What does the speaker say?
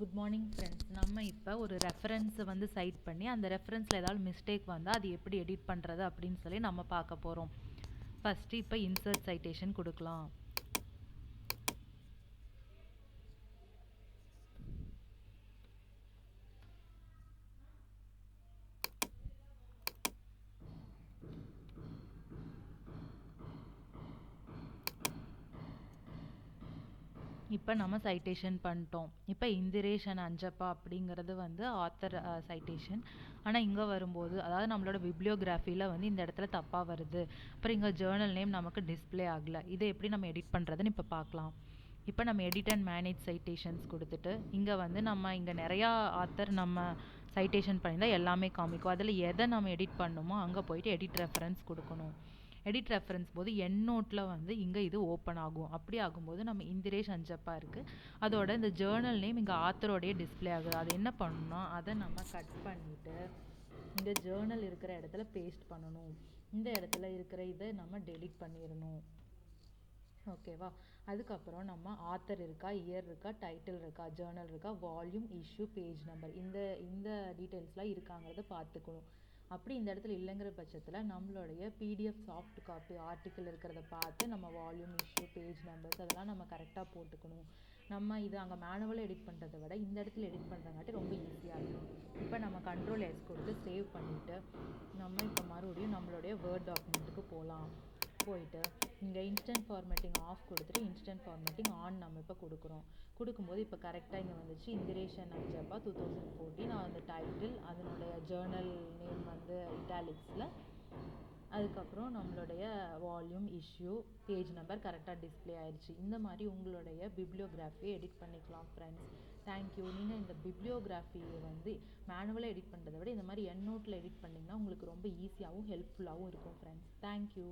Good morning friends. நம்ம இப்போ ஒரு ரெஃபரன்ஸை வந்து சைட் பண்ணி அந்த ரெஃபரன்ஸில் ஏதாவது மிஸ்டேக் வந்தால் அது எப்படி எடிட் பண்ணுறது அப்படின்னு சொல்லி நம்ம பார்க்க போகிறோம். ஃபஸ்ட்டு இப்போ இன்சர்ட் சைட்டேஷன் கொடுக்கலாம். இப்போ நம்ம சைட்டேஷன் பண்ணிட்டோம். இப்போ இந்திரேஷ் அண்ட் அஞ்சப்பா அப்படிங்கிறது வந்து ஆத்தர் சைட்டேஷன். ஆனால் இங்கே வரும்போது அதாவது நம்மளோட பிப்ளியோகிராஃபியில் வந்து இந்த இடத்துல தப்பாக வருது. அப்புறம் இங்கே ஜேர்னல் நேம் நமக்கு டிஸ்பிளே ஆகலை. இதை எப்படி நம்ம எடிட் பண்ணுறதுன்னு இப்போ பார்க்கலாம். இப்போ நம்ம எடிட் அண்ட் மேனேஜ் சைட்டேஷன்ஸ் கொடுத்துட்டு இங்கே வந்து நம்ம இங்கே நிறையா ஆத்தர் நம்ம சைட்டேஷன் பண்ணியிருந்தால் எல்லாமே காமிக்கும். அதில் எதை நம்ம எடிட் பண்ணணுமோ அங்கே போயிட்டு எடிட் ரெஃபரன்ஸ் கொடுக்கணும். எடிட் ரெஃபரன்ஸ் போது என் நோட்டில் வந்து இங்கே இது ஓப்பன் ஆகும். அப்படி ஆகும்போது நம்ம இந்திரேஷ் அஞ்சப்பா இருக்குது, அதோட இந்த ஜேர்னல் நேம் இங்கே ஆத்தரோடைய டிஸ்பிளே ஆகுது. அது என்ன பண்ணணும், அதை நம்ம கட் பண்ணிவிட்டு இந்த ஜேர்னல் இருக்கிற இடத்துல பேஸ்ட் பண்ணணும். இந்த இடத்துல இருக்கிற இதை நம்ம டெலிட் பண்ணிடணும். ஓகேவா? அதுக்கப்புறம் நம்ம ஆத்தர் இருக்கா, இயர் இருக்கா, டைட்டில் இருக்கா, ஜேர்னல் இருக்கா, வால்யூம், இஷ்யூ, பேஜ் நம்பர், இந்த டீட்டெயில்ஸ்லாம் இருக்காங்கிறத பார்த்துக்கணும். அப்படி இந்த இடத்துல இல்லைங்கிற பட்சத்தில் நம்மளுடைய பிடிஎஃப் சாஃப்ட் காப்பி ஆர்டிக்கல் இருக்கிறத பார்த்து நம்ம வால்யூம், இஷ்யூ, பேஜ் நம்பர்ஸ் அதெல்லாம் நம்ம கரெக்டாக போட்டுக்கணும். நம்ம இது அங்கே மேனுவலாக எடிட் பண்ணுறதை விட இந்த இடத்துல எடிட் பண்ணுறங்காட்டி ரொம்ப ஈஸியாக இருக்கும். இப்போ நம்ம கண்ட்ரோல் எஸ் கொடுத்து சேவ் பண்ணிவிட்டு நம்ம இப்போ மறுபடியும் நம்மளுடைய வேர்ட் டாக்குமெண்ட்டுக்கு போயிட்டு இங்கே இன்ஸ்டன்ட் ஃபார்மேட்டிங் ஆஃப் கொடுத்துட்டு இன்ஸ்டன்ட் ஃபார்மேட்டிங் ஆன் நம்ம இப்போ கொடுக்கும்போது இப்போ கரெக்டாக இங்கே வந்துச்சு இந்திரேஷன் அஞ்சப்பா 2014. அந்த டைட்டில் அதனுடைய ஜேர்னல் நேம் வந்து இட்டாலிக்ஸில், அதுக்கப்புறம் நம்மளுடைய வால்யூம், இஷ்யூ, பேஜ் நம்பர் கரெக்டாக டிஸ்பிளே ஆயிடுச்சு. இந்த மாதிரி உங்களுடைய பிப்ளியோகிராஃபியை எடிட் பண்ணிக்கலாம் ஃப்ரெண்ட்ஸ். தேங்க்யூ. நீங்கள் இந்த பிப்ளியோகிராஃபியை வந்து மேனுவலாக எடிட் பண்ணுறதை விட இந்த மாதிரி என் நோட்டில் எடிட் பண்ணிங்கன்னா உங்களுக்கு ரொம்ப ஈஸியாகவும் ஹெல்ப்ஃபுல்லாகவும் இருக்கும் ஃப்ரெண்ட்ஸ். தேங்க்யூ.